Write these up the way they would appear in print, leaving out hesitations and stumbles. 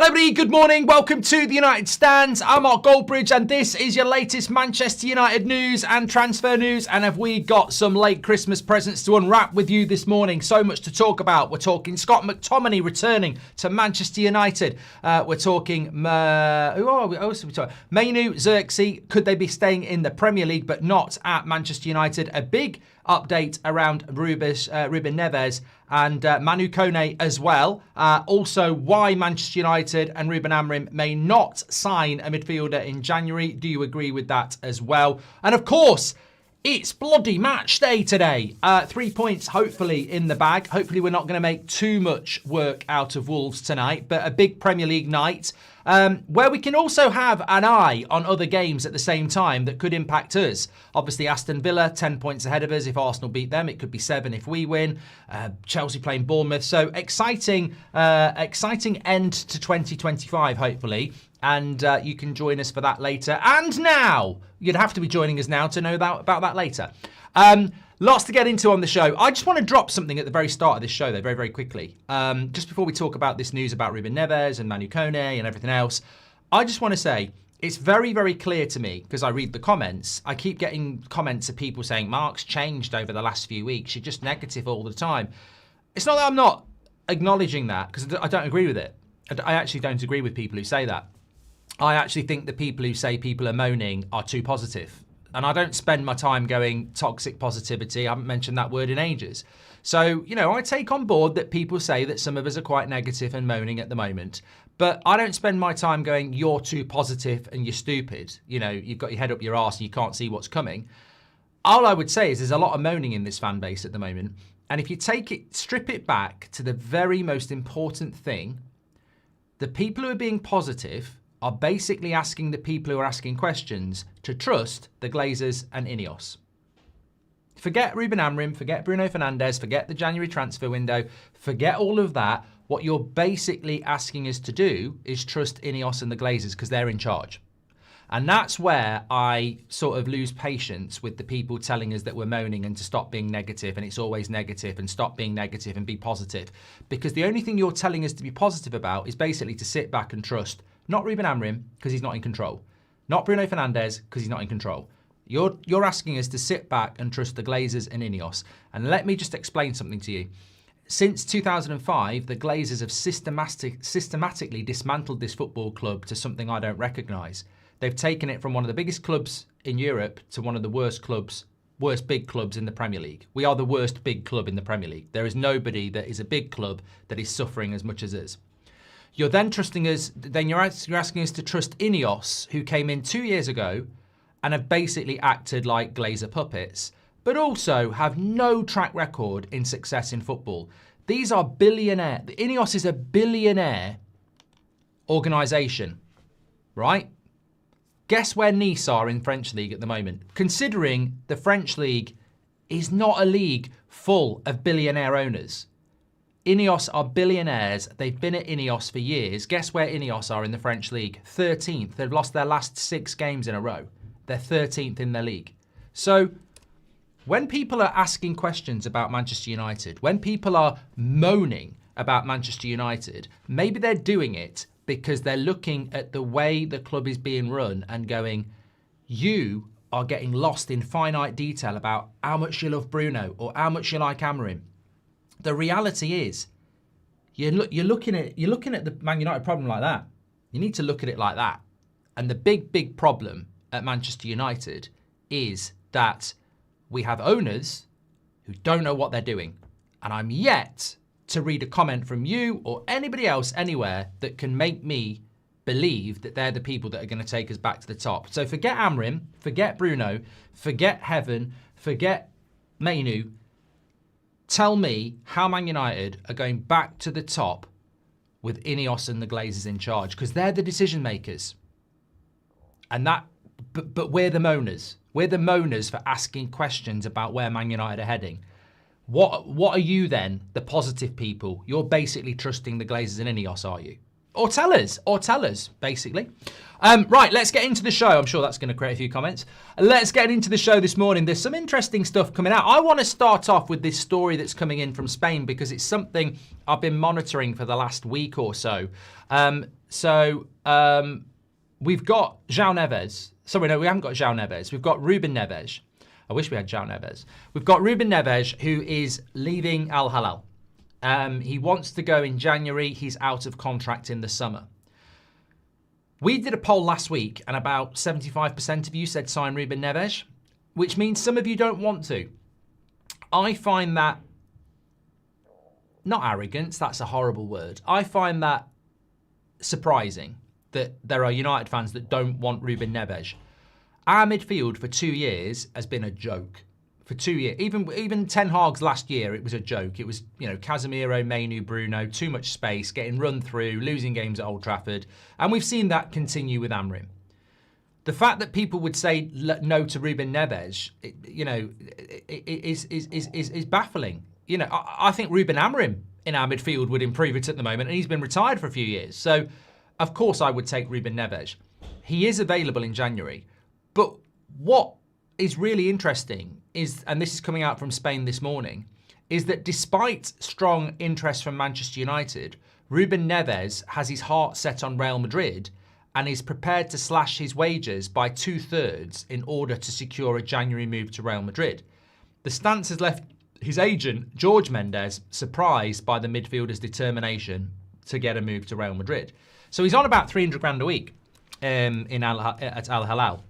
Hello everybody, good morning, welcome to the United Stands. I'm Mark Goldbridge and this is your latest Manchester United news and transfer news. And have we got some late Christmas presents to unwrap with you this morning? So much to talk about. We're talking Scott McTominay returning to Manchester United. We're talking, who are we? Oh, so we talking Mainoo, Zirkzee. Could they be staying in the Premier League but not at Manchester United? A big update around Ruben Neves and Manu Kone as well. Also, why Manchester United and Ruben Amorim may not sign a midfielder in January. Do you agree with that as well? And of course, it's bloody match day today. 3 points hopefully in the bag. Hopefully we're not going to make too much work out of Wolves tonight, but a big Premier League night where we can also have an eye on other games at the same time that could impact us. Obviously Aston Villa 10 points ahead of us. If Arsenal beat them, it could be 7 if we win. Chelsea playing Bournemouth. So exciting end to 2025 hopefully. And you can join us for that later. And now, you'd have to be joining us now to know about that later. Lots to get into on the show. I just want to drop something at the very start of this show, though, very, very quickly. Just before we talk about this news about Ruben Neves and Manu Kone and everything else, I just want to say it's very, very clear to me, because I read the comments. I keep getting comments of people saying, Mark's changed over the last few weeks. You're just negative all the time. It's not that I'm not acknowledging that, because I don't agree with it. I actually don't agree with people who say that. I actually think the people who say people are moaning are too positive. And I don't spend my time going toxic positivity. I haven't mentioned that word in ages. So, you know, I take on board that people say that some of us are quite negative and moaning at the moment. But I don't spend my time going, you're too positive and you're stupid. You know, you've got your head up your arse and you can't see what's coming. All I would say is there's a lot of moaning in this fan base at the moment. And if you strip it back to the very most important thing, the people who are being positive are basically asking the people who are asking questions to trust the Glazers and Ineos. Forget Ruben Amorim, forget Bruno Fernandes, forget the January transfer window, forget all of that. What you're basically asking us to do is trust Ineos and the Glazers because they're in charge. And that's where I sort of lose patience with the people telling us that we're moaning and to stop being negative and it's always negative and stop being negative and be positive. Because the only thing you're telling us to be positive about is basically to sit back and trust not Ruben Amorim, because he's not in control. Not Bruno Fernandes, because he's not in control. You're asking us to sit back and trust the Glazers and Ineos. And let me just explain something to you. Since 2005, the Glazers have systematically dismantled this football club to something I don't recognise. They've taken it from one of the biggest clubs in Europe to one of the worst big clubs in the Premier League. We are the worst big club in the Premier League. There is nobody that is a big club that is suffering as much as us. You're then trusting us, then you're asking us to trust Ineos, who came in 2 years ago and have basically acted like Glazer puppets, but also have no track record in success in football. These are billionaire. Ineos is a billionaire organisation, right? Guess where Nice are in French League at the moment? Considering the French League is not a league full of billionaire owners. Ineos are billionaires. They've been at Ineos for years. Guess where Ineos are in the French League? 13th. They've lost their last 6 games in a row. They're 13th in their league. So when people are asking questions about Manchester United, when people are moaning about Manchester United, maybe they're doing it because they're looking at the way the club is being run and going, you are getting lost in finite detail about how much you love Bruno or how much you like Amorim. The reality is, you're looking at the Man United problem like that. You need to look at it like that. And the big problem at Manchester United is that we have owners who don't know what they're doing. And I'm yet to read a comment from you or anybody else anywhere that can make me believe that they're the people that are going to take us back to the top. So forget Amorim, forget Bruno, forget Heaven, forget Mainoo. Tell me how Man United are going back to the top with Ineos and the Glazers in charge, because they're the decision makers. And but we're the moaners. We're the moaners for asking questions about where Man United are heading. What are you then, the positive people? You're basically trusting the Glazers and Ineos, are you? Or tell us, basically. Right, let's get into the show. I'm sure that's going to create a few comments. Let's get into the show this morning. There's some interesting stuff coming out. I want to start off with this story that's coming in from Spain because it's something I've been monitoring for the last week or so. We've got João Neves. Sorry, no, we haven't got João Neves. We've got Ruben Neves. I wish we had João Neves. We've got Ruben Neves, who is leaving Al Hilal. He wants to go in January. He's out of contract in the summer. We did a poll last week, and about 75% of you said sign Ruben Neves, which means some of you don't want to. I find that, not arrogance, that's a horrible word. I find that surprising that there are United fans that don't want Ruben Neves. Our midfield for 2 years has been a joke. For 2 years, even Ten Hag's last year, it was a joke. It was, Casemiro, Mainoo, Bruno, too much space, getting run through, losing games at Old Trafford. And we've seen that continue with Amorim. The fact that people would say no to Ruben Neves, is baffling. I think Ruben Amorim in our midfield would improve it at the moment, and he's been retired for a few years. So, of course, I would take Ruben Neves. He is available in January. But what is really interesting is, and this is coming out from Spain this morning, is that despite strong interest from Manchester United, Ruben Neves has his heart set on Real Madrid and is prepared to slash his wages by 2/3 in order to secure a January move to Real Madrid. The stance has left his agent, Jorge Mendes, surprised by the midfielder's determination to get a move to Real Madrid. So he's on about 300 grand a week at Al Hilal.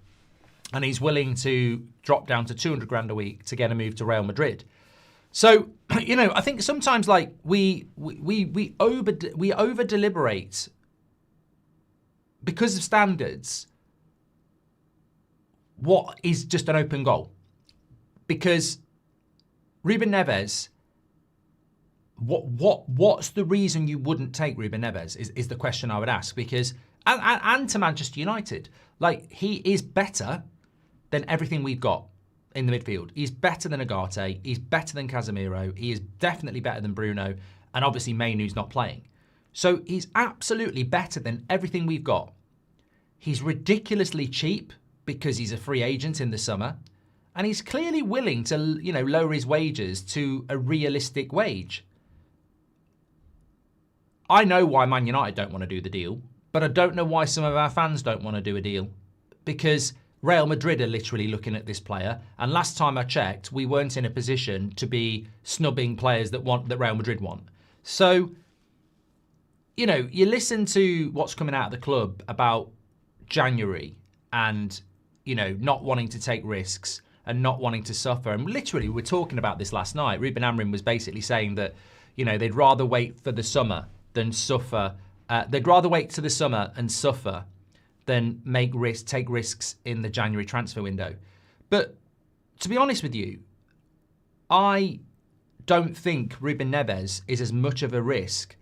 And he's willing to drop down to 200 grand a week to get a move to Real Madrid. So, I think sometimes we over deliberate because of standards what is just an open goal. Because Ruben Neves, what's the reason you wouldn't take Ruben Neves is the question I would ask. Because and to Manchester United, he is better than everything we've got in the midfield. He's better than Ugarte. He's better than Casemiro. He is definitely better than Bruno. And obviously Mainoo's not playing. So he's absolutely better than everything we've got. He's ridiculously cheap because he's a free agent in the summer. And he's clearly willing to, lower his wages to a realistic wage. I know why Man United don't want to do the deal, but I don't know why some of our fans don't want to do a deal. Because Real Madrid are literally looking at this player, and last time I checked, we weren't in a position to be snubbing players that Real Madrid want. So, you listen to what's coming out of the club about January and, not wanting to take risks and not wanting to suffer. And literally, we were talking about this last night. Ruben Amorim was basically saying that, they'd rather wait for the summer than suffer. They'd rather wait to the summer and suffer than take risks in the January transfer window. But to be honest with you, I don't think Ruben Neves is as much of a risk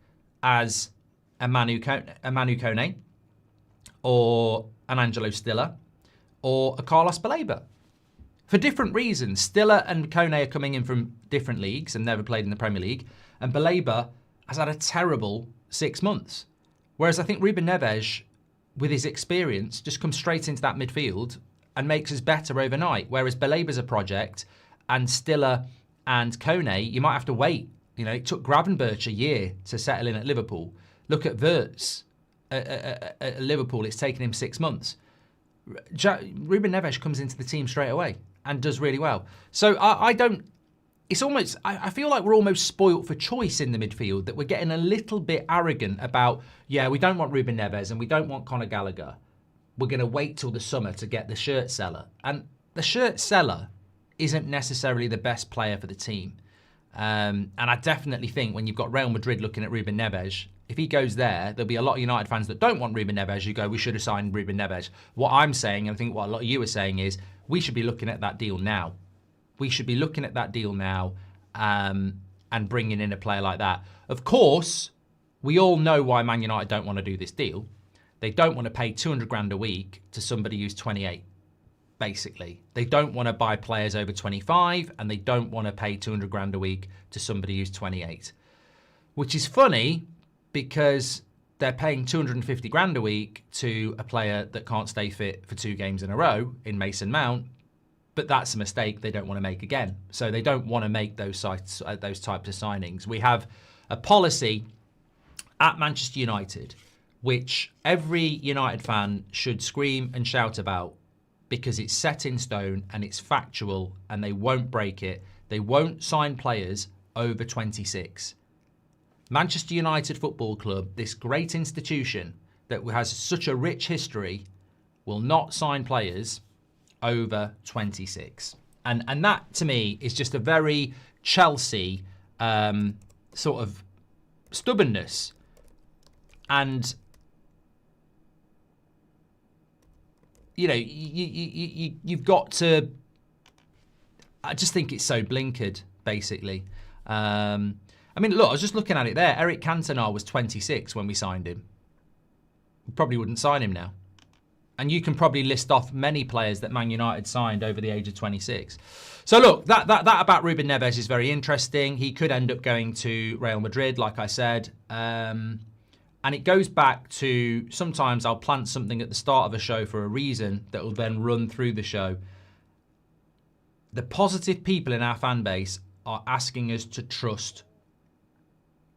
as a Manu Kone or an Angelo Stiller or a Carlos Baleba. For different reasons. Stiller and Kone are coming in from different leagues and never played in the Premier League. And Baleba has had a terrible 6 months. Whereas I think Ruben Neves, with his experience, just comes straight into that midfield and makes us better overnight. Whereas Baleba's a project, and Stiller and Kone, you might have to wait. It took Gravenberch a year to settle in at Liverpool. Look at Wirtz at Liverpool. It's taken him 6 months. Ruben Neves comes into the team straight away and does really well. So I feel like we're almost spoilt for choice in the midfield, that we're getting a little bit arrogant about, we don't want Ruben Neves and we don't want Conor Gallagher. We're going to wait till the summer to get the shirt seller. And the shirt seller isn't necessarily the best player for the team. And I definitely think when you've got Real Madrid looking at Ruben Neves, if he goes there, there'll be a lot of United fans that don't want Ruben Neves who go, we should have signed Ruben Neves. What I'm saying, and I think what a lot of you are saying, is we should be looking at that deal now. We should be looking at that deal now and bringing in a player like that. Of course, we all know why Man United don't want to do this deal. They don't want to pay 200 grand a week to somebody who's 28, basically. They don't want to buy players over 25, and they don't want to pay 200 grand a week to somebody who's 28. Which is funny, because they're paying 250 grand a week to a player that can't stay fit for 2 games in a row in Mason Mount, but that's a mistake they don't want to make again. So they don't want to make those types of signings. We have a policy at Manchester United which every United fan should scream and shout about, because it's set in stone and it's factual and they won't break it. They won't sign players over 26. Manchester United Football Club, this great institution that has such a rich history, will not sign players over 26. And that, to me, is just a very Chelsea sort of stubbornness. And, you know, you've got to... I just think it's so blinkered, basically. I mean, look, I was just looking at it there. Eric Cantona was 26 when we signed him. We probably wouldn't sign him now. And you can probably list off many players that Man United signed over the age of 26. So look, that about Ruben Neves is very interesting. He could end up going to Real Madrid, like I said. And it goes back to, sometimes I'll plant something at the start of a show for a reason that will then run through the show. The positive people in our fan base are asking us to trust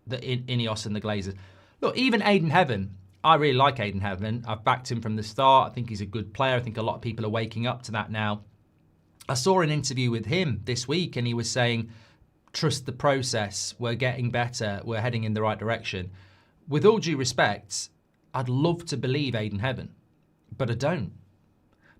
the Ineos and the Glazers. Look, even Aidan Heaven, I really like Aidan Heaven. I've backed him from the start. I think he's a good player. I think a lot of people are waking up to that now. I saw an interview with him this week and he was saying, trust the process. We're getting better. We're heading in the right direction. With all due respect, I'd love to believe Aidan Heaven, but I don't.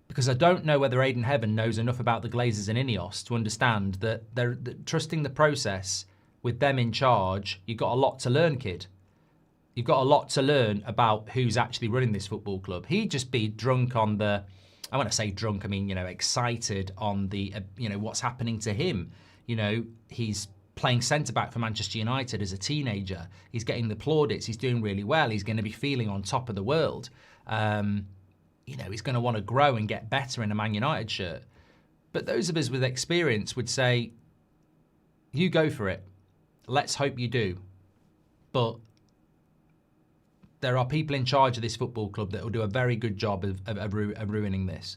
Because I don't know whether Aidan Heaven knows enough about the Glazers and Ineos to understand that they're trusting the process with them in charge. You've got a lot to learn, kid. You've got a lot to learn about who's actually running this football club. He'd just be drunk on the, I want to say drunk, I mean, you know, excited on the, you know, what's happening to him. You know, he's playing centre-back for Manchester United as a teenager. He's getting the plaudits. He's doing really well. He's going to be feeling on top of the world. You know, he's going to want to grow and get better in a Man United shirt. But those of us with experience would say, you go for it. Let's hope you do. But there are people in charge of this football club that will do a very good job of ruining this.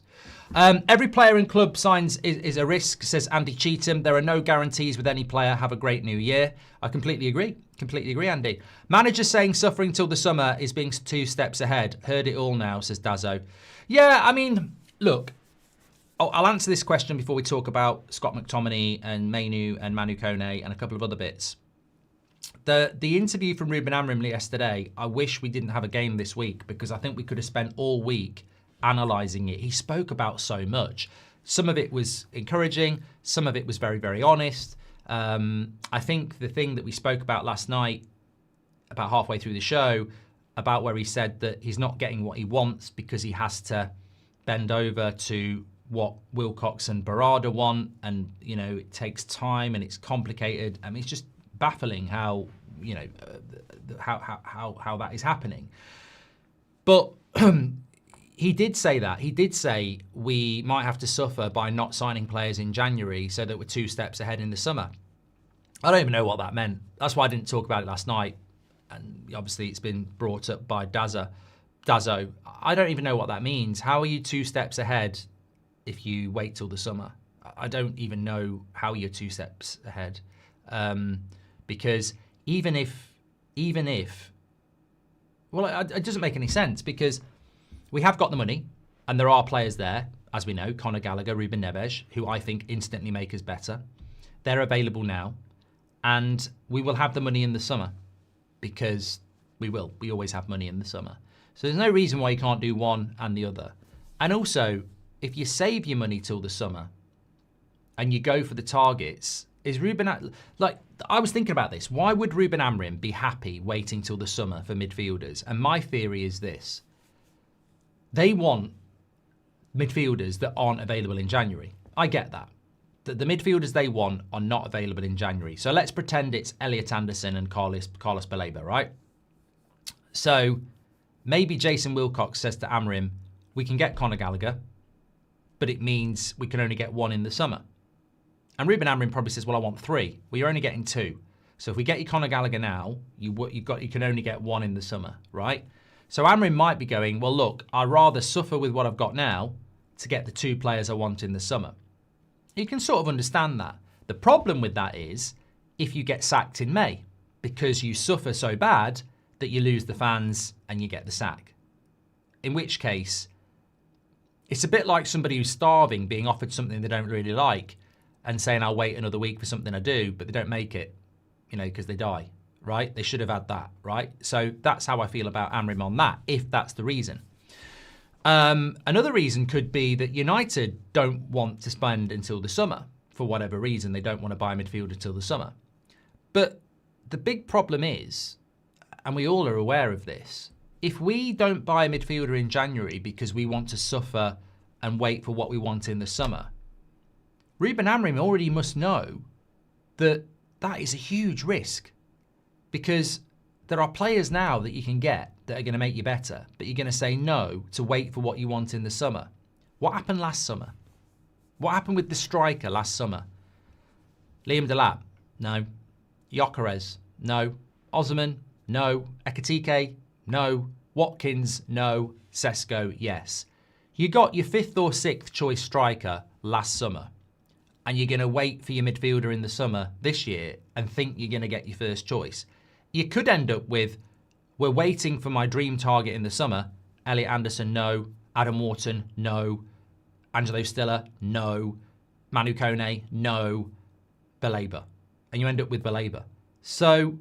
Every player and club signs is a risk, says Andy Cheetham. There are no guarantees with any player. Have a great new year. I completely agree. Completely agree, Andy. Manager saying suffering till the summer is being 2 steps ahead. Heard it all now, says Dazzo. Yeah, I mean, look, I'll answer this question before we talk about Scott McTominay and Mainoo and Manu Kone and a couple of other bits. The interview from Ruben Amorim yesterday, I wish we didn't have a game this week because I think we could have spent all week analysing it. He spoke about so much. Some of it was encouraging. Some of it was very, very honest. I think the thing that we spoke about last night, about halfway through the show, about where he said that he's not getting what he wants because he has to bend over to what Wilcox and Barada want, and you know it takes time and it's complicated. I mean, it's just baffling how you know how that is happening. But he did say that. He did say we might have to suffer by not signing players in January so that we're 2 steps ahead in the summer. I don't even know what that meant. That's why I didn't talk about it last night. And obviously it's been brought up by Dazzo. I don't even know what that means. How are you 2 steps ahead if you wait till the summer? I don't even know how you're 2 steps ahead. Because even if, well, it doesn't make any sense because we have got the money and there are players there, as we know, Conor Gallagher, Ruben Neves, who I think instantly make us better. They're available now and we will have the money in the summer because we will. We always have money in the summer. So there's no reason why you can't do one and the other. And also, if you save your money till the summer and you go for the targets, is Ruben... Like, I was thinking about this. Why would Ruben Amorim be happy waiting till the summer for midfielders? And my theory is this. They want midfielders that aren't available in January. I get that. The midfielders they want are not available in January. So let's pretend it's Elliot Anderson and Carlos Baleba, right? So maybe Jason Wilcox says to Amorim, we can get Conor Gallagher, but it means we can only get one in the summer. And Ruben Amorim probably says, well, I want 3. Well, you're only getting 2. So if we get you Conor Gallagher now, you can only get one in the summer, right? So Amorim might be going, well, look, I'd rather suffer with what I've got now to get the 2 players I want in the summer. You can sort of understand that. The problem with that is if you get sacked in May because you suffer so bad that you lose the fans and you get the sack. In which case, it's a bit like somebody who's starving being offered something they don't really like and saying, I'll wait another week for something I do, but they don't make it, because they die, right? They should have had that, right? So that's how I feel about Amorim on that, if that's the reason. Another reason could be that United don't want to spend until the summer. For whatever reason, they don't want to buy a midfielder until the summer. But the big problem is, and we all are aware of this, if we don't buy a midfielder in January because we want to suffer and wait for what we want in the summer, Ruben Amorim already must know that that is a huge risk, because there are players now that you can get that are going to make you better, but you're going to say no to wait for what you want in the summer. What happened last summer? What happened with the striker last summer? Liam Delap? No. Gyökeres? No. Osman? No. Ekitike? No. Watkins? No. Sesko? Yes. You got your 5th or 6th choice striker last summer, and you're going to wait for your midfielder in the summer this year and think you're going to get your first choice. You could end up with, we're waiting for my dream target in the summer. Elliot Anderson, no. Adam Wharton, no. Angelo Stiller, no. Manu Kone, no. Baleba. And you end up with Baleba. So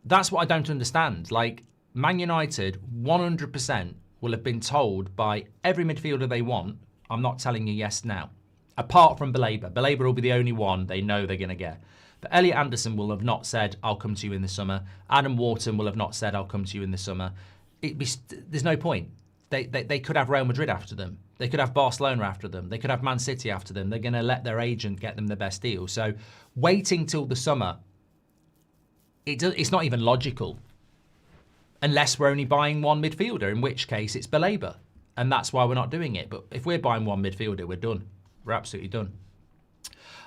that's what I don't understand. Like, Man United 100% will have been told by every midfielder they want, I'm not telling you yes now. Apart from Baleba. Baleba will be the only one they know they're going to get. But Elliot Anderson will have not said, I'll come to you in the summer. Adam Wharton will have not said, I'll come to you in the summer. There's no point. They could have Real Madrid after them. They could have Barcelona after them. They could have Man City after them. They're going to let their agent get them the best deal. So waiting till the summer, it's not even logical. Unless we're only buying one midfielder, in which case it's Baleba. And that's why we're not doing it. But if we're buying one midfielder, we're done. We're absolutely done.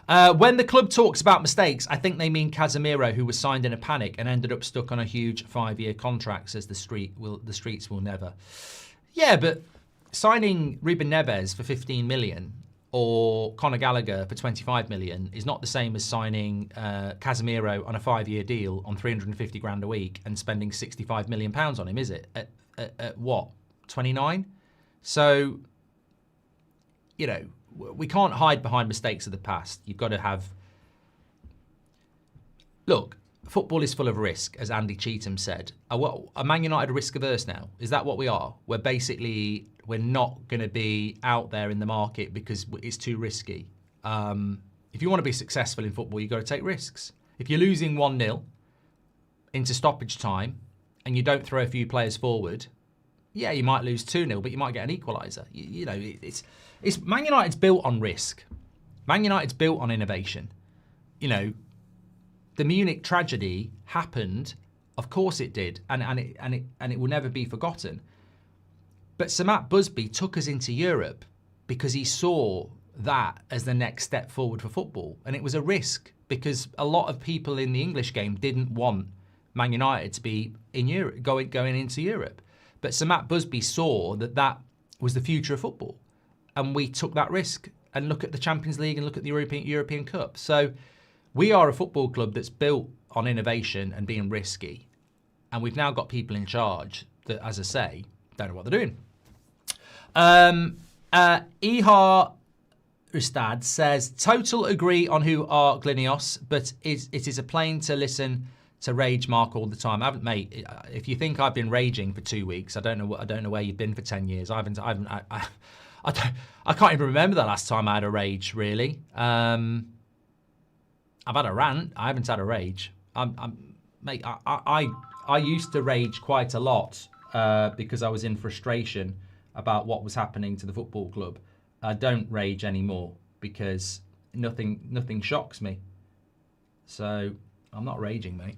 When the club talks about mistakes, I think they mean Casemiro, who was signed in a panic and ended up stuck on a huge 5-year contract, says the streets will never. Yeah, but signing Ruben Neves for 15 million or Conor Gallagher for 25 million is not the same as signing Casemiro on a 5-year deal on 350 grand a week and spending 65 million pounds on him, is it? At what? 29? So, we can't hide behind mistakes of the past. You've got to have... Look, football is full of risk, as Andy Cheetham said. Are Man United risk averse now? Is that what we are? We're not going to be out there in the market because it's too risky. If you want to be successful in football, you've got to take risks. If you're losing 1-0 into stoppage time and you don't throw a few players forward, yeah, you might lose 2-0, but you might get an equaliser. It's Man United's built on risk. Man United's built on innovation. The Munich tragedy happened, of course it did, and it will never be forgotten. But Sir Matt Busby took us into Europe because he saw that as the next step forward for football, and it was a risk because a lot of people in the English game didn't want Man United to be in Europe, going into Europe. But Sir Matt Busby saw that was the future of football. And we took that risk. And look at the Champions League and look at the European Cup. So we are a football club that's built on innovation and being risky. And we've now got people in charge that, as I say, don't know what they're doing. Ihar Rustad says, total agree on who are Glinios, but it is a pain to listen to rage Mark all the time. I haven't, mate. If you think I've been raging for 2 weeks, I don't know where you've been for 10 years. I can't even remember the last time I had a rage. Really, I've had a rant. I haven't had a rage. Mate, I used to rage quite a lot because I was in frustration about what was happening to the football club. I don't rage anymore because nothing shocks me. So I'm not raging, mate.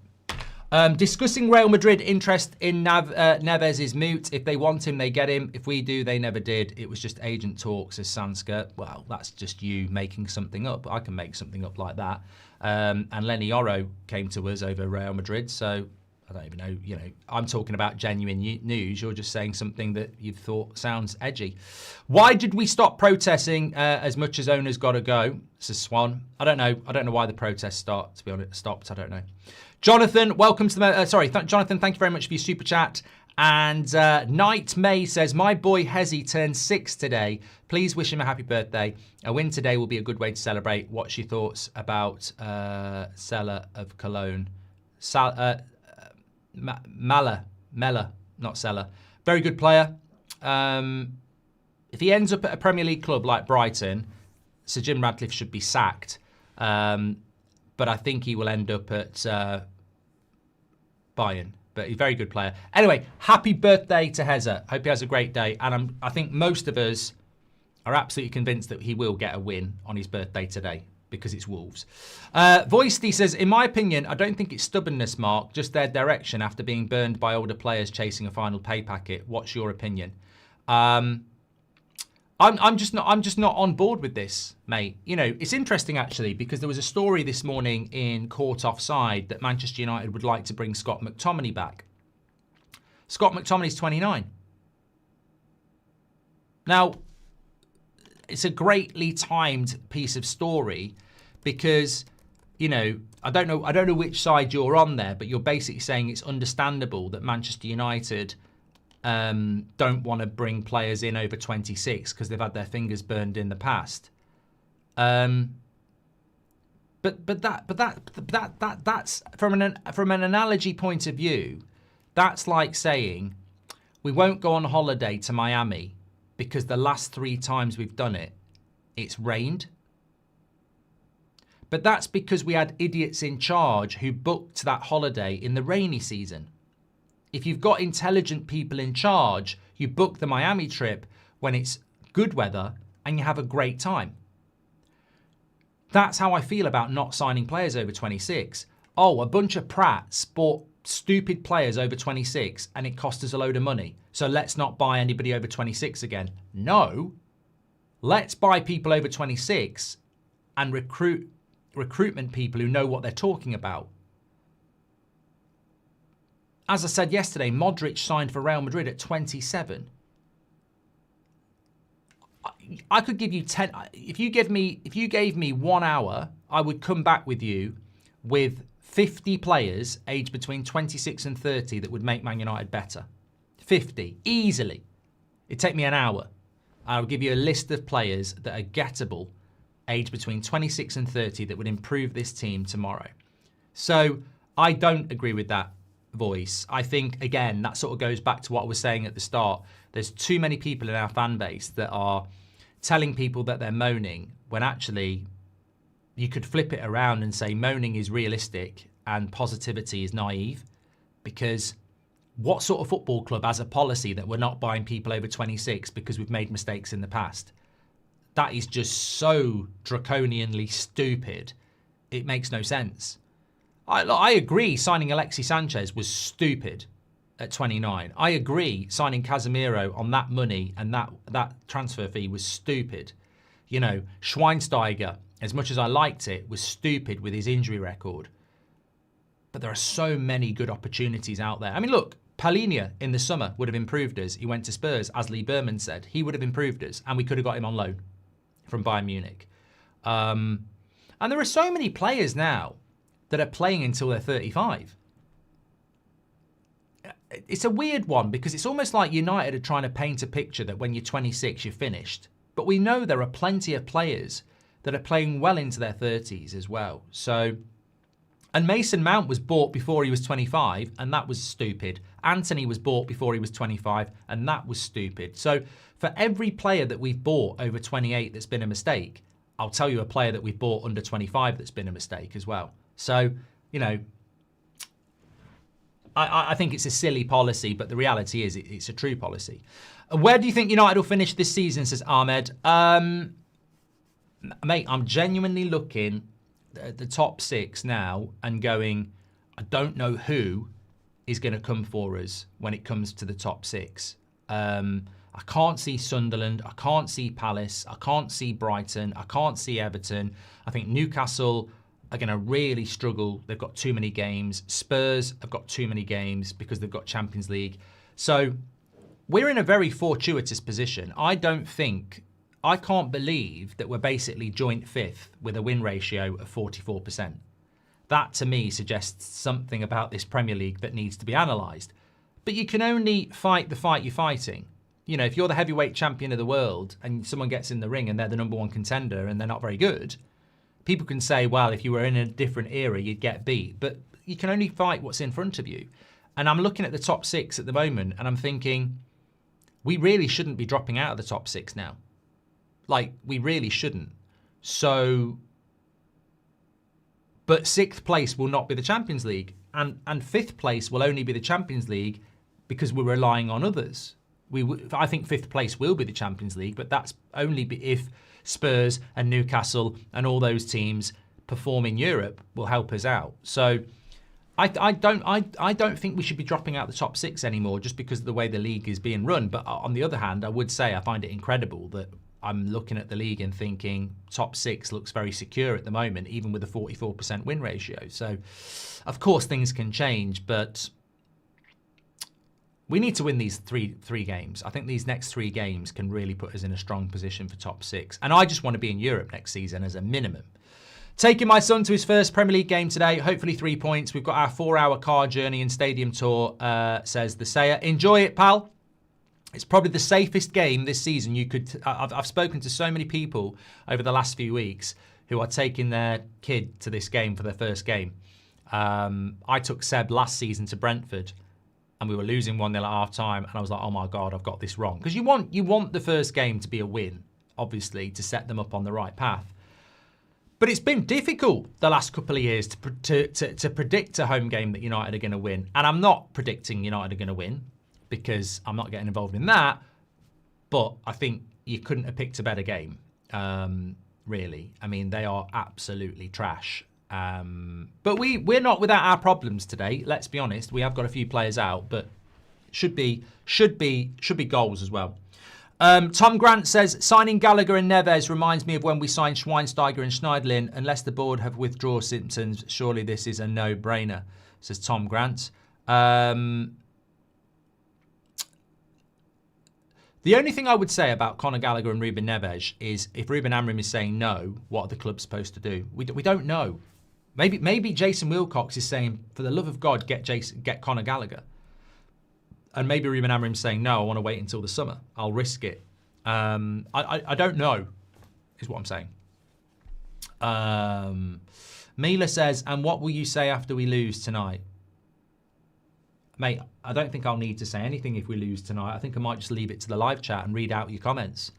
Discussing Real Madrid interest in Neves is moot. If they want him, they get him. If we do, they never did. It was just agent talk, says Sanska. Well, that's just you making something up. I can make something up like that. And Lenny Oro came to us over Real Madrid, so I don't even know. You know, I'm talking about genuine news. You're just saying something that you've thought sounds edgy. Why did we stop protesting as much as owners got to go? Says Swan. I don't know. I don't know why the protests stopped. To be honest, stopped. I don't know. Jonathan, welcome to the... Jonathan, thank you very much for your super chat. And Knight May says, my boy Hezzy turned 6 today. Please wish him a happy birthday. A win today will be a good way to celebrate. What's your thoughts about Seller of Cologne? Mella, not Seller. Very good player. If he ends up at a Premier League club like Brighton, Sir Jim Radcliffe should be sacked. But I think he will end up at Bayern. But he's a very good player. Anyway, happy birthday to Heza. Hope he has a great day. And I think most of us are absolutely convinced that he will get a win on his birthday today because it's Wolves. Voisty says, in my opinion, I don't think it's stubbornness, Mark, just their direction after being burned by older players chasing a final pay packet. What's your opinion? I'm just not on board with this, mate. You know, it's interesting actually because there was a story this morning in Court Offside that Manchester United would like to bring Scott McTominay back. Scott McTominay's 29. Now, it's a greatly timed piece of story because, you know, I don't know which side you're on there, but you're basically saying it's understandable that Manchester United don't want to bring players in over 26 because they've had their fingers burned in the past. But that's from an analogy point of view, that's like saying we won't go on holiday to Miami because the last 3 times we've done it, it's rained. But that's because we had idiots in charge who booked that holiday in the rainy season. If you've got intelligent people in charge, you book the Miami trip when it's good weather and you have a great time. That's how I feel about not signing players over 26. Oh, a bunch of prats bought stupid players over 26 and it cost us a load of money. So let's not buy anybody over 26 again. No, let's buy people over 26 and recruitment people who know what they're talking about. As I said yesterday, Modric signed for Real Madrid at 27. I could give you 10. If you gave me 1 hour, I would come back with you with 50 players aged between 26 and 30 that would make Man United better. 50, easily. It'd take me an hour. I'll give you a list of players that are gettable, aged between 26 and 30, that would improve this team tomorrow. So I don't agree with that voice. I think, again, that sort of goes back to what I was saying at the start. There's too many people in our fan base that are telling people that they're moaning when actually you could flip it around and say moaning is realistic and positivity is naive. Because what sort of football club has a policy that we're not buying people over 26 because we've made mistakes in the past? That is just so draconianly stupid. It makes no sense. I agree signing Alexis Sanchez was stupid at 29. I agree signing Casemiro on that money and that transfer fee was stupid. You know, Schweinsteiger, as much as I liked it, was stupid with his injury record. But there are so many good opportunities out there. I mean, look, Palhinha in the summer would have improved us. He went to Spurs, as Lee Berman said. He would have improved us, and we could have got him on loan from Bayern Munich. And there are so many players now that are playing until they're 35. It's a weird one because it's almost like United are trying to paint a picture that when you're 26, you're finished. But we know there are plenty of players that are playing well into their 30s as well. So, and Mason Mount was bought before he was 25, and that was stupid. Anthony was bought before he was 25, and that was stupid. So for every player that we've bought over 28 that's been a mistake, I'll tell you a player that we've bought under 25 that's been a mistake as well. So, you know, I think it's a silly policy, but the reality is it's a true policy. Where do you think United will finish this season, says Ahmed? Mate, I'm genuinely looking at the top 6 now and going, I don't know who is going to come for us when it comes to the top 6. I can't see Sunderland. I can't see Palace. I can't see Brighton. I can't see Everton. I think Newcastle are going to really struggle. They've got too many games. Spurs have got too many games because they've got Champions League. So we're in a very fortuitous position. I can't believe that we're basically joint 5th with a win ratio of 44%. That to me suggests something about this Premier League that needs to be analysed. But you can only fight the fight you're fighting. You know, if you're the heavyweight champion of the world and someone gets in the ring and they're the number 1 contender and they're not very good, people can say, well, if you were in a different era, you'd get beat. But you can only fight what's in front of you. And I'm looking at the top 6 at the moment and I'm thinking, we really shouldn't be dropping out of the top 6 now. Like, we really shouldn't. So, but 6th place will not be the Champions League. And 5th place will only be the Champions League because we're relying on others. I think 5th place will be the Champions League, but that's only if Spurs and Newcastle and all those teams perform in Europe will help us out. So I don't think we should be dropping out the top 6 anymore just because of the way the league is being run. But on the other hand, I would say I find it incredible that I'm looking at the league and thinking top 6 looks very secure at the moment, even with a 44% win ratio. So, of course, things can change, but we need to win these three games. I think these next 3 games can really put us in a strong position for top 6. And I just want to be in Europe next season as a minimum. Taking my son to his first Premier League game today, hopefully 3 points. We've got our 4-hour car journey and stadium tour, says the Sayer. Enjoy it, pal. It's probably the safest game this season you could... I've spoken to so many people over the last few weeks who are taking their kid to this game for their first game. I took Seb last season to Brentford and we were losing 1-0 at half-time and I was like, oh my God, I've got this wrong. Because you want the first game to be a win, obviously, to set them up on the right path. But it's been difficult the last couple of years to predict a home game that United are going to win. And I'm not predicting United are going to win, because I'm not getting involved in that. But I think you couldn't have picked a better game, really. I mean, they are absolutely trash. But we're not without our problems today. Let's be honest. We have got a few players out, but should be goals as well. Tom Grant says, signing Gallagher and Neves reminds me of when we signed Schweinsteiger and Schneiderlin. Unless the board have withdrawal symptoms, surely this is a no-brainer, says Tom Grant. The only thing I would say about Conor Gallagher and Ruben Neves is if Ruben Amorim is saying no, what are the clubs supposed to do? We don't know. Maybe Jason Wilcox is saying, for the love of God, get Conor Gallagher. And maybe Ruben Amorim's saying, no, I want to wait until the summer. I'll risk it. I don't know, is what I'm saying. Mila says, and what will you say after we lose tonight? Mate, I don't think I'll need to say anything if we lose tonight. I think I might just leave it to the live chat and read out your comments.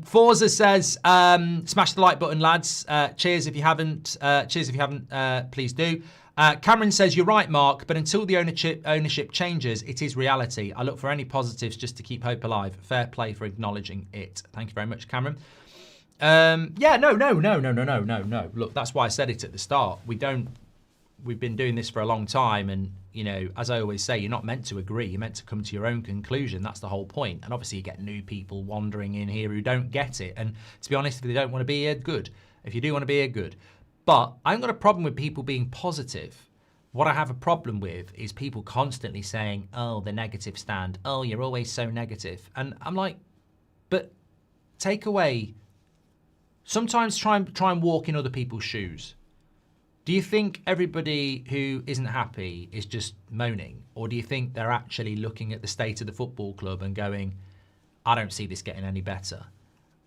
Forza says, smash the like button, lads. Cheers if you haven't. Please do. Cameron says, you're right, Mark, but until the ownership changes, it is reality. I look for any positives just to keep hope alive. Fair play for acknowledging it. Thank you very much, Cameron. Yeah, no. Look, that's why I said it at the start. We've been doing this for a long time, and as I always say, you're not meant to agree. You're meant to come to your own conclusion. That's the whole point. And obviously, you get new people wandering in here who don't get it. And to be honest, if they don't want to be here, good. If you do want to be here, good. But I haven't got a problem with people being positive. What I have a problem with is people constantly saying, oh, the negative stand. Oh, you're always so negative. And I'm like, but take away. Sometimes try and walk in other people's shoes. Do you think everybody who isn't happy is just moaning? Or do you think they're actually looking at the state of the football club and going, I don't see this getting any better?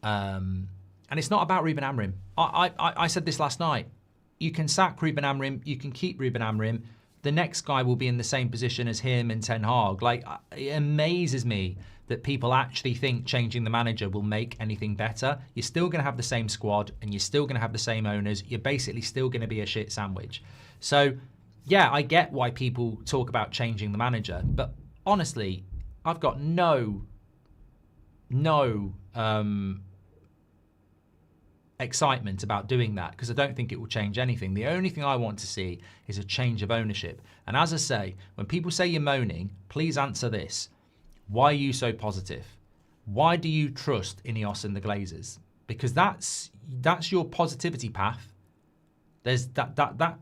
And it's not about Ruben Amorim. I said this last night. You can sack Ruben Amorim. You can keep Ruben Amorim. The next guy will be in the same position as him and Ten Hag. Like, it amazes me that people actually think changing the manager will make anything better. You're still going to have the same squad and you're still going to have the same owners. You're basically still going to be a shit sandwich. So, yeah, I get why people talk about changing the manager. But honestly, I've got no excitement about doing that because I don't think it will change anything. The only thing I want to see is a change of ownership. And as I say, when people say you're moaning, please answer this. Why are you so positive? Why do you trust Ineos and the Glazers? Because that's your positivity path. There's that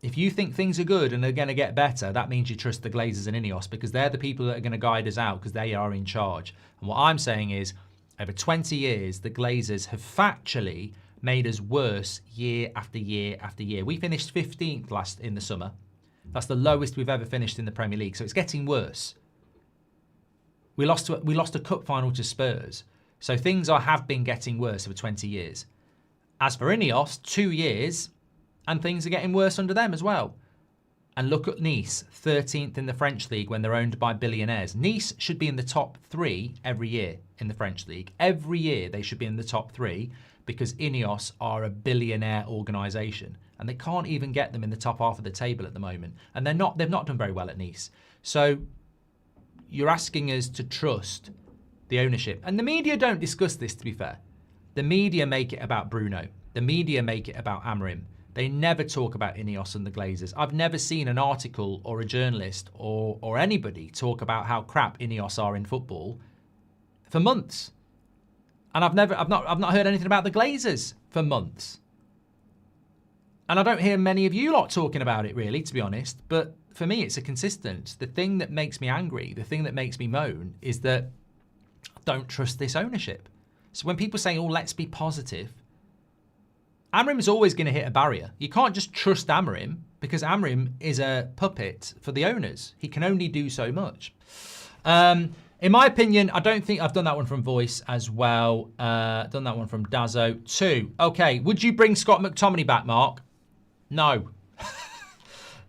if you think things are good and they're going to get better, that means you trust the Glazers and Ineos because they're the people that are going to guide us out because they are in charge. And what I'm saying is, over 20 years, the Glazers have factually made us worse year after year after year. We finished 15th last in the summer. That's the lowest we've ever finished in the Premier League. So it's getting worse. We lost a cup final to Spurs. So things have been getting worse over 20 years. As for Ineos, 2 years, and things are getting worse under them as well. And look at Nice, 13th in the French league when they're owned by billionaires. Nice should be in the top 3 every year in the French league. Every year they should be in the top 3 because Ineos are a billionaire organisation. And they can't even get them in the top half of the table at the moment. And they've not done very well at Nice. So you're asking us to trust the ownership. And the media don't discuss this, to be fair. The media make it about Bruno. The media make it about Amorim. They never talk about Ineos and the Glazers. I've never seen an article or a journalist or anybody talk about how crap Ineos are in football for months. And I've not heard anything about the Glazers for months. And I don't hear many of you lot talking about it really, to be honest. But for me, it's a consistent. The thing that makes me angry, the thing that makes me moan is that I don't trust this ownership. So when people say, oh, let's be positive, Amorim is always going to hit a barrier. You can't just trust Amorim because Amorim is a puppet for the owners. He can only do so much. In my opinion, I don't think I've done that one from Voice as well. Done that one from Dazzo. 2. Okay, would you bring Scott McTominay back, Mark? No.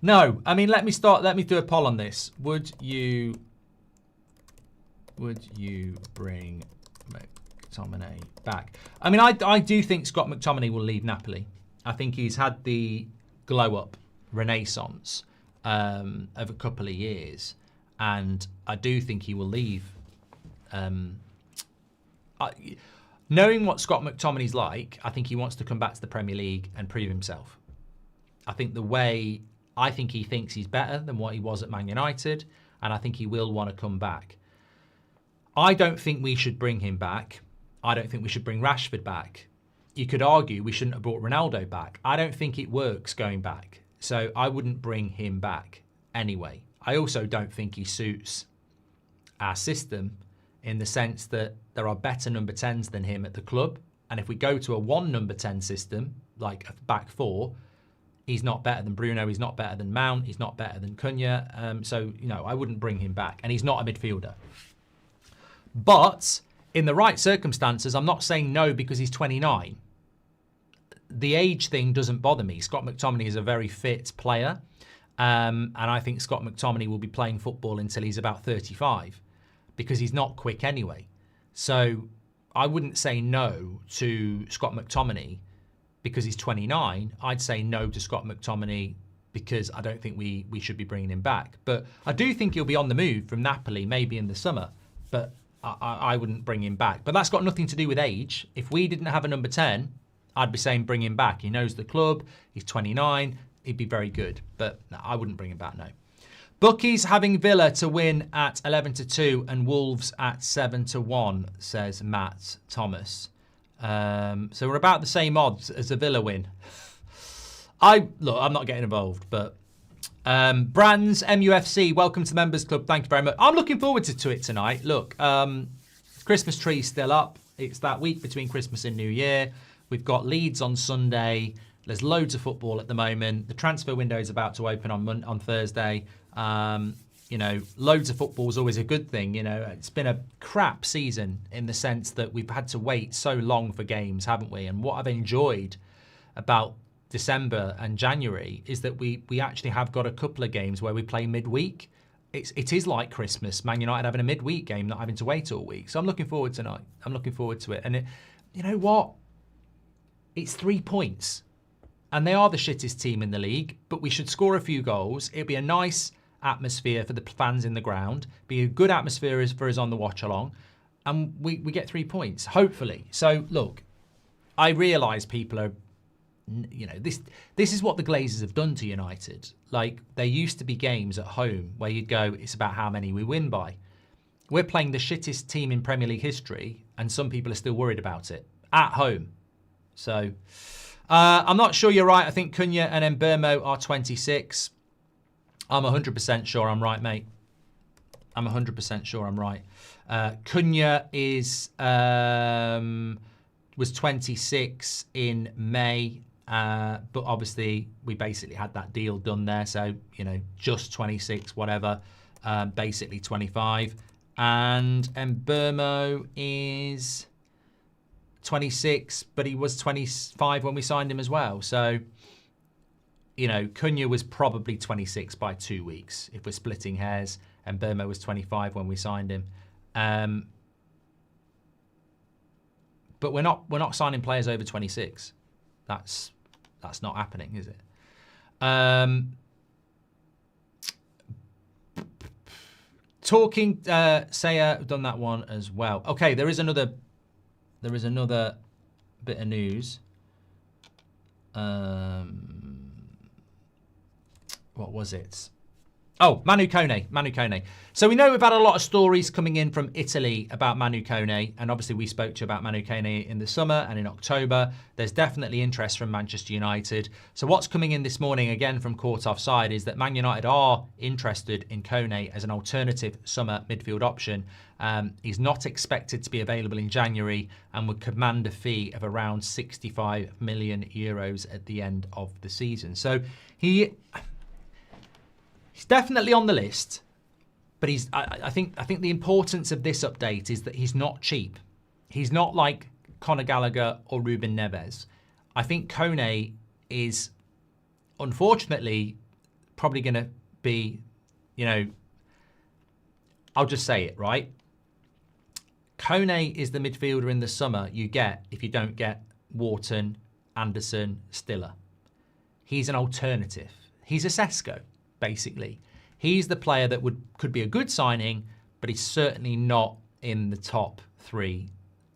No. I mean, let me do a poll on this. Would you bring McTominay back? I mean, I do think Scott McTominay will leave Napoli. I think he's had the glow-up renaissance of a couple of years. And I do think he will leave. Knowing what Scott McTominay's like, I think he wants to come back to the Premier League and prove himself. I think he thinks he's better than what he was at Man United, and I think he will want to come back. I don't think we should bring him back. I don't think we should bring Rashford back. You could argue we shouldn't have brought Ronaldo back. I don't think it works going back. So I wouldn't bring him back anyway. I also don't think he suits our system in the sense that there are better number 10s than him at the club. And if we go to a 1 number 10 system, like a back 4, he's not better than Bruno, he's not better than Mount, he's not better than Cunha. So, I wouldn't bring him back. And he's not a midfielder. But in the right circumstances, I'm not saying no because he's 29. The age thing doesn't bother me. Scott McTominay is a very fit player. And I think Scott McTominay will be playing football until he's about 35 because he's not quick anyway. So I wouldn't say no to Scott McTominay because he's 29. I'd say no to Scott McTominay because I don't think we should be bringing him back. But I do think he'll be on the move from Napoli maybe in the summer. But I wouldn't bring him back. But that's got nothing to do with age. If we didn't have a number 10, I'd be saying bring him back. He knows the club. He's 29. He'd be very good, but no, I wouldn't bring him back, no. Bookies having Villa to win at 11-2 and Wolves at 7-1, says Matt Thomas. So we're about the same odds as a Villa win. I'm not getting involved, but Brands MUFC, welcome to the Members Club. Thank you very much. I'm looking forward to it tonight. Look, Christmas tree's still up. It's that week between Christmas and New Year. We've got Leeds on Sunday. There's loads of football at the moment. The transfer window is about to open on Thursday. Loads of football is always a good thing. It's been a crap season in the sense that we've had to wait so long for games, haven't we? And what I've enjoyed about December and January is that we actually have got a couple of games where we play midweek. It is like Christmas. Man United having a midweek game, not having to wait all week. So I'm looking forward tonight. I'm looking forward to it. And you know what? It's 3 points. And they are the shittest team in the league, but we should score a few goals. It'll be a nice atmosphere for the fans in the ground, be a good atmosphere for us on the watch along, and we get 3 points, hopefully. So, look, I realise people are, this is what the Glazers have done to United. Like, there used to be games at home where you'd go, it's about how many we win by. We're playing the shittest team in Premier League history, and some people are still worried about it at home. So, I'm not sure you're right. I think Kone and Mbeumo are 26. I'm 100% sure I'm right, mate. I'm 100% sure I'm right. Kone was 26 in May, but obviously we basically had that deal done there. So, just 26, whatever, basically 25. And Mbeumo is 26, but he was 25 when we signed him as well. So, Kone was probably 26 by 2 weeks, if we're splitting hairs, and Mbeumo was 25 when we signed him. But we're not signing players over 26. That's not happening, is it? Talking, Saya, done that one as well. Okay, there is another bit of news. What was it? Oh, Manu Kone. So we know we've had a lot of stories coming in from Italy about Manu Kone, and obviously we spoke to you about Manu Kone in the summer and in October. There's definitely interest from Manchester United. So what's coming in this morning, again from Caught Offside, is that Man United are interested in Kone as an alternative summer midfield option. He's not expected to be available in January and would command a fee of around 65 million euros at the end of the season. So he's definitely on the list, but I think the importance of this update is that he's not cheap. He's not like Conor Gallagher or Ruben Neves. I think Kone is, unfortunately, probably going to be, I'll just say it, right? Kone is the midfielder in the summer you get if you don't get Wharton, Anderson, Stiller. He's an alternative. He's a Sesko, basically. He's the player that could be a good signing, but he's certainly not in the top 3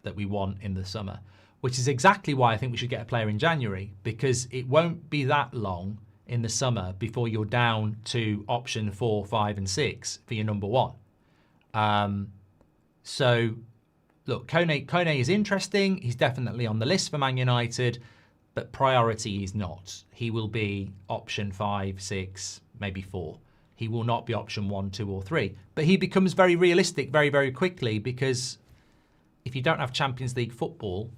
that we want in the summer, which is exactly why I think we should get a player in January, because it won't be that long in the summer before you're down to option 4, 5, and 6 for your number 1. So, look, Kone is interesting. He's definitely on the list for Man United, but priority he's not. He will be option 5, 6, maybe 4. He will not be option 1, 2, or 3. But he becomes very realistic very, very quickly, because if you don't have Champions League football,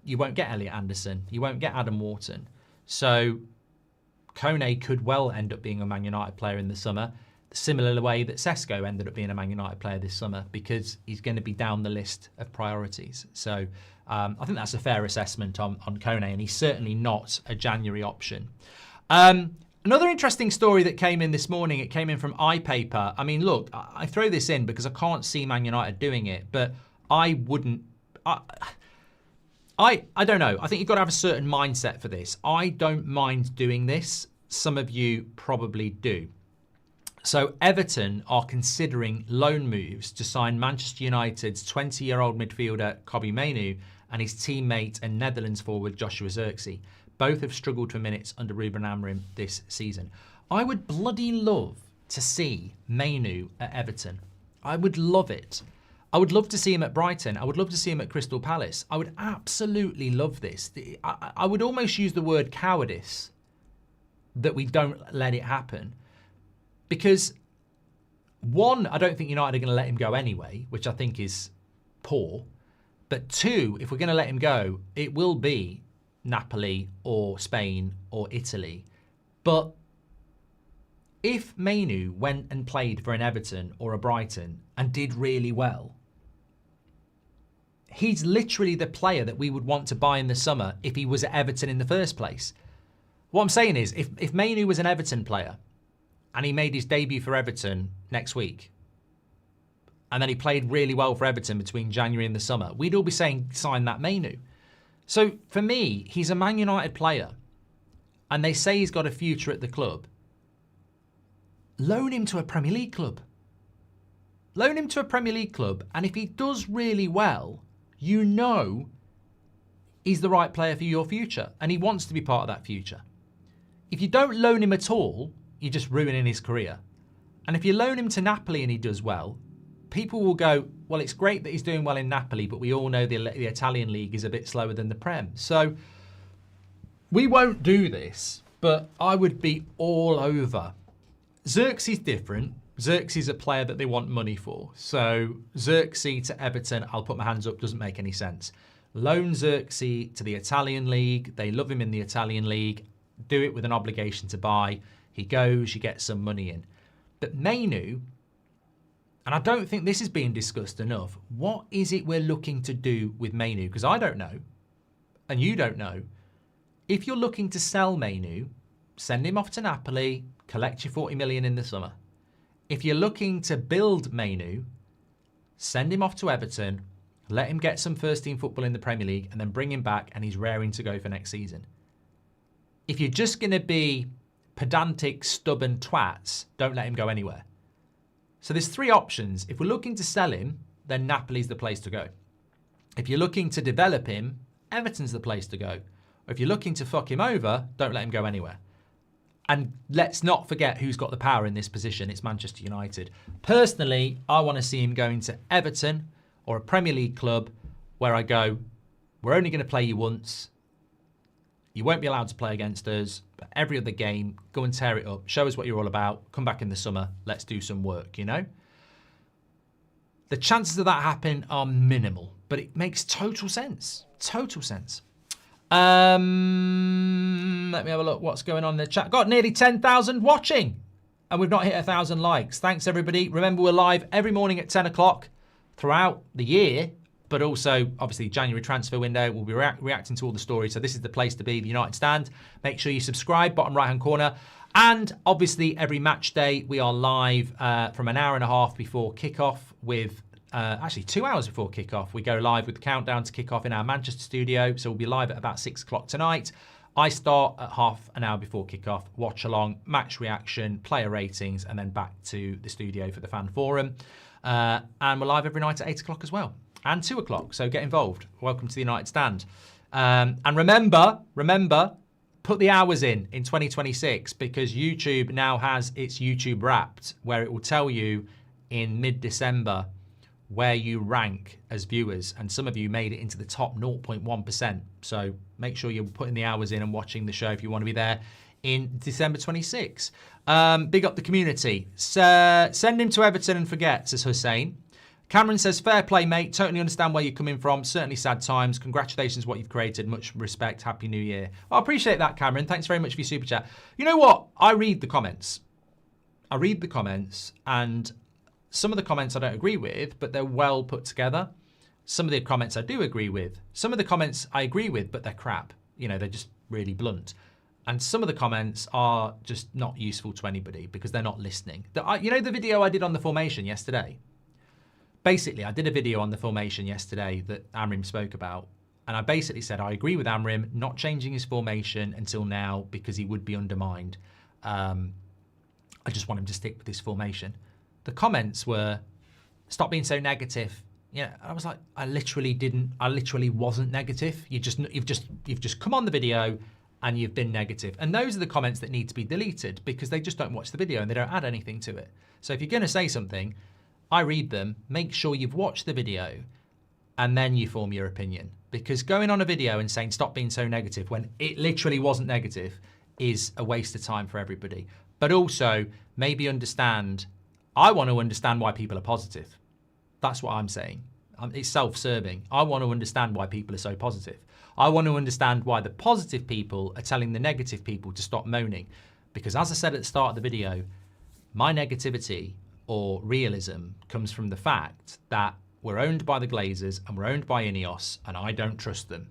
you won't get Elliot Anderson. You won't get Adam Wharton. So Kone could well end up being a Man United player in the summer, similar way that Sesko ended up being a Man United player this summer, because he's going to be down the list of priorities. So I think that's a fair assessment on Kone, and he's certainly not a January option. Another interesting story that came in this morning, it came in from iPaper. I mean, look, I throw this in because I can't see Man United doing it, but I wouldn't... I don't know. I think you've got to have a certain mindset for this. I don't mind doing this. Some of you probably do. So Everton are considering loan moves to sign Manchester United's 20-year-old midfielder Kobbie Mainoo and his teammate and Netherlands forward Joshua Zirkzee. Both have struggled for minutes under Ruben Amorim this season. I would bloody love to see Mainoo at Everton. I would love it. I would love to see him at Brighton. I would love to see him at Crystal Palace. I would absolutely love this. I would almost use the word cowardice that we don't let it happen. Because, one, I don't think United are going to let him go anyway, which I think is poor. But two, if we're going to let him go, it will be Napoli or Spain or Italy. But if Mainoo went and played for an Everton or a Brighton and did really well, he's literally the player that we would want to buy in the summer if he was at Everton in the first place. What I'm saying is, if Mainoo was an Everton player and he made his debut for Everton next week, and then he played really well for Everton between January and the summer, we'd all be saying, sign that Mainoo. So for me, he's a Man United player, and they say he's got a future at the club. Loan him to a Premier League club. Loan him to a Premier League club, and if he does really well, you know he's the right player for your future and he wants to be part of that future. If you don't loan him at all, you're just ruining his career. And if you loan him to Napoli and he does well, people will go, well, it's great that he's doing well in Napoli, but we all know the Italian league is a bit slower than the Prem. So we won't do this, but I would be all over. Zirkzee's different. Zirkzee's a player that they want money for. So Zirkzee to Everton, I'll put my hands up, doesn't make any sense. Loan Zirkzee to the Italian league. They love him in the Italian league. Do it with an obligation to buy. He goes, you get some money in. But Mainoo, and I don't think this is being discussed enough, what is it we're looking to do with Mainoo? Because I don't know, and you don't know. If you're looking to sell Mainoo, send him off to Napoli, collect your 40 million in the summer. If you're looking to build Mainoo, send him off to Everton, let him get some first team football in the Premier League, and then bring him back, and he's raring to go for next season. If you're just going to be pedantic, stubborn twats, don't let him go anywhere. So there's three options. If we're looking to sell him, then Napoli's the place to go. If you're looking to develop him, Everton's the place to go. Or if you're looking to fuck him over, don't let him go anywhere. And let's not forget who's got the power in this position. It's Manchester United. Personally, I want to see him going to Everton or a Premier League club where I go, we're only going to play you once. You won't be allowed to play against us, but every other game, go and tear it up. Show us what you're all about. Come back in the summer. Let's do some work, you know? The chances of that happening are minimal, but it makes total sense. Total sense. Let me have a look what's going on in the chat. Got nearly 10,000 watching, and we've not hit 1,000 likes. Thanks, everybody. Remember, we're live every morning at 10 o'clock throughout the year. But also, obviously, January transfer window, we'll be reacting to all the stories. So this is the place to be, the United Stand. Make sure you subscribe, bottom right-hand corner. And obviously, every match day, we are live from an hour and a half before kickoff with, actually 2 hours before kickoff. We go live with the countdown to kickoff in our Manchester studio. So we'll be live at about 6 o'clock tonight. I start at half an hour before kickoff, watch along, match reaction, player ratings, and then back to the studio for the fan forum. And we're live every night at 8 o'clock as well. And 2 o'clock, so get involved. Welcome to the United Stand. And remember, put the hours in 2026 because YouTube now has its YouTube Wrapped, where it will tell you in mid-December where you rank as viewers. And some of you made it into the top 0.1%. So make sure you're putting the hours in and watching the show if you want to be there in December 26. Big up the community. Send him to Everton and forget, says Hussein. Cameron says, fair play, mate. Totally understand where you're coming from. Certainly sad times. Congratulations what you've created. Much respect. Happy New Year. Well, I appreciate that, Cameron. Thanks very much for your super chat. You know what? I read the comments. And some of the comments I don't agree with, but they're well put together. Some of the comments I do agree with. Some of the comments I agree with, but they're crap. You know, they're just really blunt. And some of the comments are just not useful to anybody because they're not listening. You know the video I did on the formation yesterday? Basically, I did a video on the formation yesterday that Amorim spoke about, and I basically said I agree with Amorim not changing his formation until now because he would be undermined. I just want him to stick with this formation. The comments were, stop being so negative. Yeah, I was like, I literally wasn't negative. You've just come on the video and you've been negative. And those are the comments that need to be deleted because they just don't watch the video and they don't add anything to it. So if you're going to say something, I read them, make sure you've watched the video, and then you form your opinion. Because going on a video and saying stop being so negative when it literally wasn't negative is a waste of time for everybody. But also, maybe I want to understand why people are positive. That's what I'm saying. It's self-serving. I want to understand why people are so positive. I want to understand why the positive people are telling the negative people to stop moaning. Because as I said at the start of the video, my negativity or realism comes from the fact that we're owned by the Glazers and we're owned by Ineos, and I don't trust them.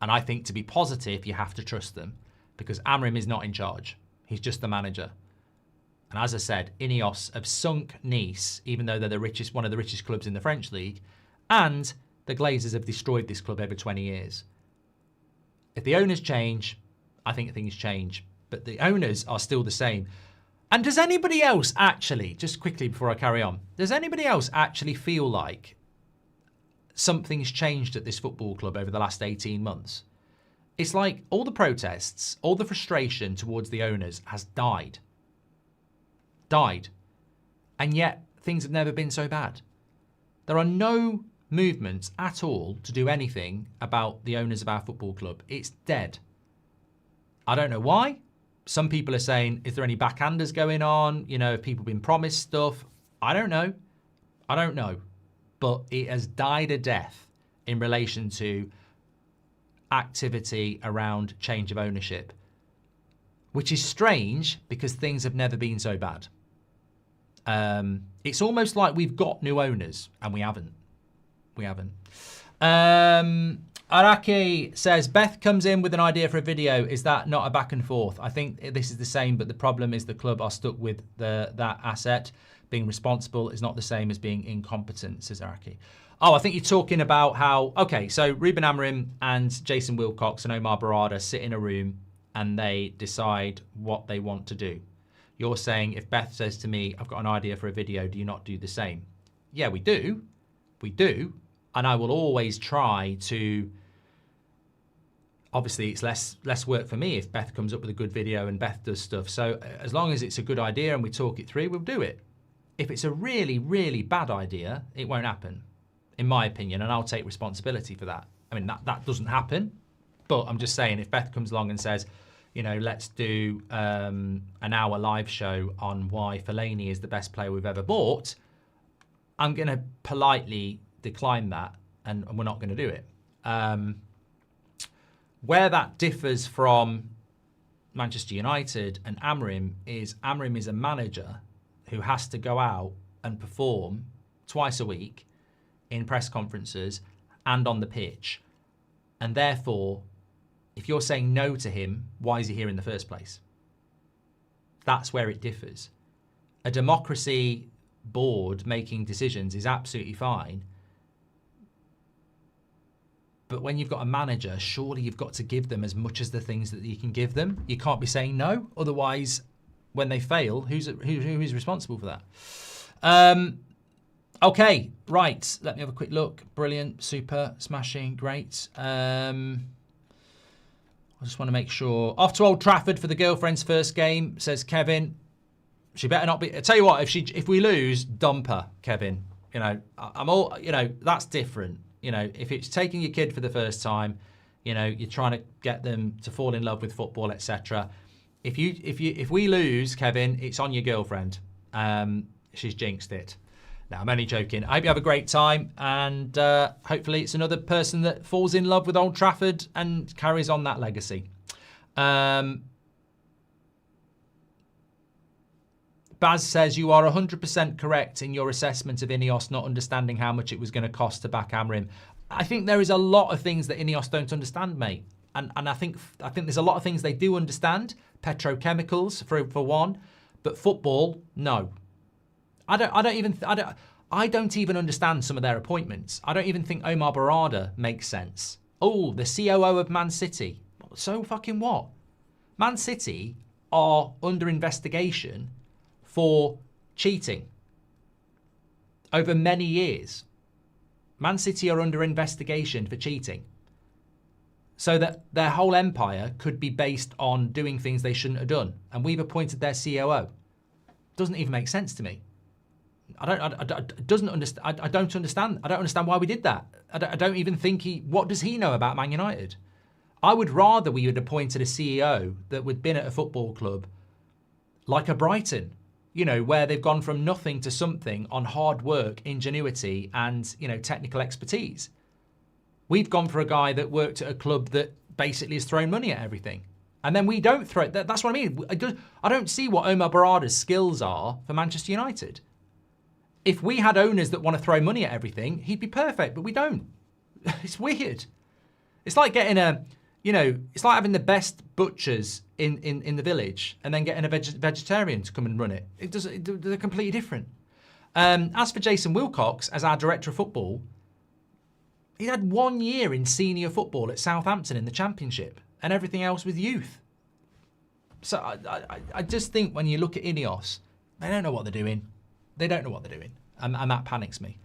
And I think to be positive, you have to trust them because Amorim is not in charge. He's just the manager. And as I said, Ineos have sunk Nice, even though they're one of the richest clubs in the French league, and the Glazers have destroyed this club over 20 years. If the owners change, I think things change, but the owners are still the same. And does anybody else actually, just quickly before I carry on, does anybody else actually feel like something's changed at this football club over the last 18 months. It's like all the protests, all the frustration towards the owners has died. Died. And yet, things have never been so bad. There are no movements at all to do anything about the owners of our football club. It's dead. I don't know why. Some people are saying, is there any backhanders going on? You know, have people been promised stuff? I don't know. I don't know. But it has died a death in relation to activity around change of ownership, which is strange because things have never been so bad. It's almost like we've got new owners and we haven't. We haven't. Araki says, Beth comes in with an idea for a video. Is that not a back and forth? I think this is the same, but the problem is the club are stuck with that asset. Being responsible is not the same as being incompetent, says Araki. Oh, I think you're talking about how, okay, so Ruben Amorim and Jason Wilcox and Omar Barada sit in a room and they decide what they want to do. You're saying if Beth says to me, I've got an idea for a video, do you not do the same? Yeah, we do. We do. And I will always try to, obviously it's less work for me if Beth comes up with a good video and Beth does stuff. So as long as it's a good idea and we talk it through, we'll do it. If it's a really, really bad idea, it won't happen, in my opinion, and I'll take responsibility for that. I mean, that doesn't happen, but I'm just saying if Beth comes along and says, you know, let's do an hour live show on why Fellaini is the best player we've ever bought, I'm going to politely decline that, and we're not going to do it. Where that differs from Manchester United and Amorim is a manager who has to go out and perform twice a week in press conferences and on the pitch. And therefore, if you're saying no to him, why is he here in the first place? That's where it differs. A democracy board making decisions is absolutely fine. But when you've got a manager, surely you've got to give them as much as the things that you can give them. You can't be saying no. Otherwise, when they fail, who is responsible for that? Okay, right. Let me have a quick look. Brilliant, super, smashing, great. I just want to make sure. Off to Old Trafford for the girlfriend's first game, says Kevin. She better not be. I tell you what, if we lose, dump her, Kevin. You know, I'm all. You know, that's different. You know, if it's taking your kid for the first time, you know, you're trying to get them to fall in love with football, etc. If we lose, Kevin, it's on your girlfriend. She's jinxed it. Now, I'm only joking. I hope you have a great time, and hopefully it's another person that falls in love with Old Trafford and carries on that legacy. Baz says, you are 100% correct in your assessment of Ineos not understanding how much it was going to cost to back Amorim. I think there is a lot of things that Ineos don't understand, mate. And I think there's a lot of things they do understand. Petrochemicals, for one. But football, no. I don't even understand some of their appointments. I don't even think Omar Barada makes sense. Oh, the COO of Man City. So fucking what? Man City are under investigation for cheating over many years. Man City are under investigation for cheating. So that their whole empire could be based on doing things they shouldn't have done. And we've appointed their COO. Doesn't even make sense to me. I don't understand why we did that. I don't even think what does he know about Man United? I would rather we had appointed a CEO that would been at a football club like a Brighton, you know, where they've gone from nothing to something on hard work, ingenuity, and, you know, technical expertise. We've gone for a guy that worked at a club that basically has thrown money at everything. And then we don't throw it. That's what I mean. I don't see what Omar Barada's skills are for Manchester United. If we had owners that want to throw money at everything, he'd be perfect, but we don't. It's weird. It's like getting it's like having the best butchers in the village and then getting a vegetarian to come and run it. They're completely different. As for Jason Wilcox, as our director of football, he had 1 year in senior football at Southampton in the Championship and everything else with youth. So I just think when you look at Ineos, they don't know what they're doing. They don't know what they're doing. And that panics me.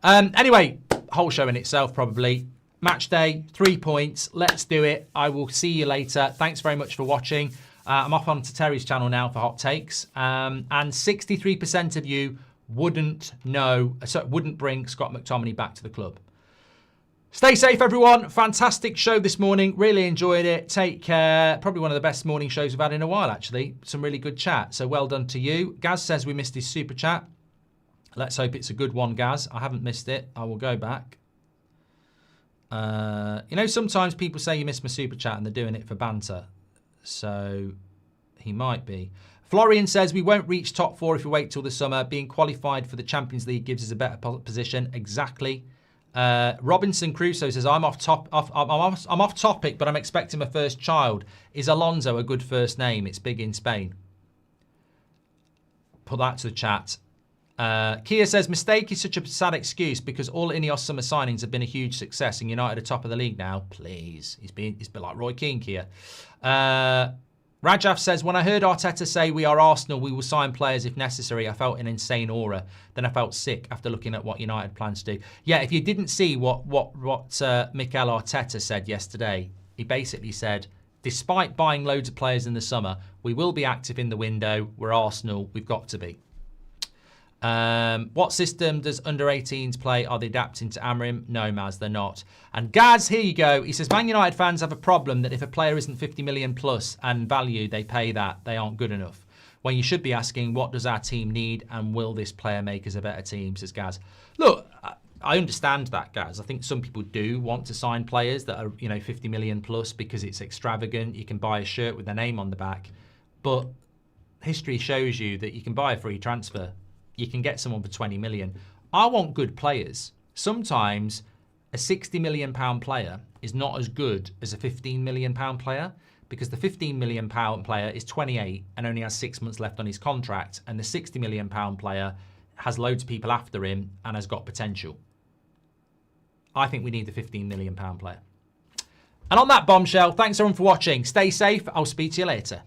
Anyway, whole show in itself, probably. Match day, 3 points. Let's do it. I will see you later. Thanks very much for watching. I'm off onto Terry's channel now for hot takes. And 63% of you wouldn't bring Scott McTominay back to the club. Stay safe, everyone. Fantastic show this morning. Really enjoyed it. Take care. Probably one of the best morning shows we've had in a while, actually. Some really good chat. So well done to you. Gaz says we missed his super chat. Let's hope it's a good one, Gaz. I haven't missed it. I will go back. You know, sometimes people say you missed my super chat and they're doing it for banter. So he might be. Florian says we won't reach top 4 if we wait till the summer. Being qualified for the Champions League gives us a better position. Exactly. Robinson Crusoe says I'm off topic, but I'm expecting my first child. Is Alonso a good first name? It's big in Spain. Put that to the chat. Kia says mistake is such a sad excuse because all Ineos summer signings have been a huge success and United are top of the league now. Please, he's been like Roy Keane, Kia. Rajaf says, when I heard Arteta say we are Arsenal, we will sign players if necessary, I felt an insane aura. Then I felt sick after looking at what United plans to do. Yeah, if you didn't see what Mikel Arteta said yesterday, he basically said, despite buying loads of players in the summer, we will be active in the window. We're Arsenal. We've got to be. What system does under-18s play? Are they adapting to Amorim? No, Maz, they're not. And Gaz, here you go. He says, Man United fans have a problem that if a player isn't 50 million plus and value, they pay that. They aren't good enough. When you should be asking, what does our team need and will this player make us a better team, says Gaz. Look, I understand that, Gaz. I think some people do want to sign players that are, 50 million plus because it's extravagant. You can buy a shirt with their name on the back. But history shows you that you can buy a free transfer. You can get someone for 20 million. I want good players. Sometimes a 60 million pound player is not as good as a 15 million pound player because the 15 million pound player is 28 and only has 6 months left on his contract, and the 60 million pound player has loads of people after him and has got potential. I think we need the 15 million pound player. And on that bombshell, thanks everyone for watching. Stay safe. I'll speak to you later.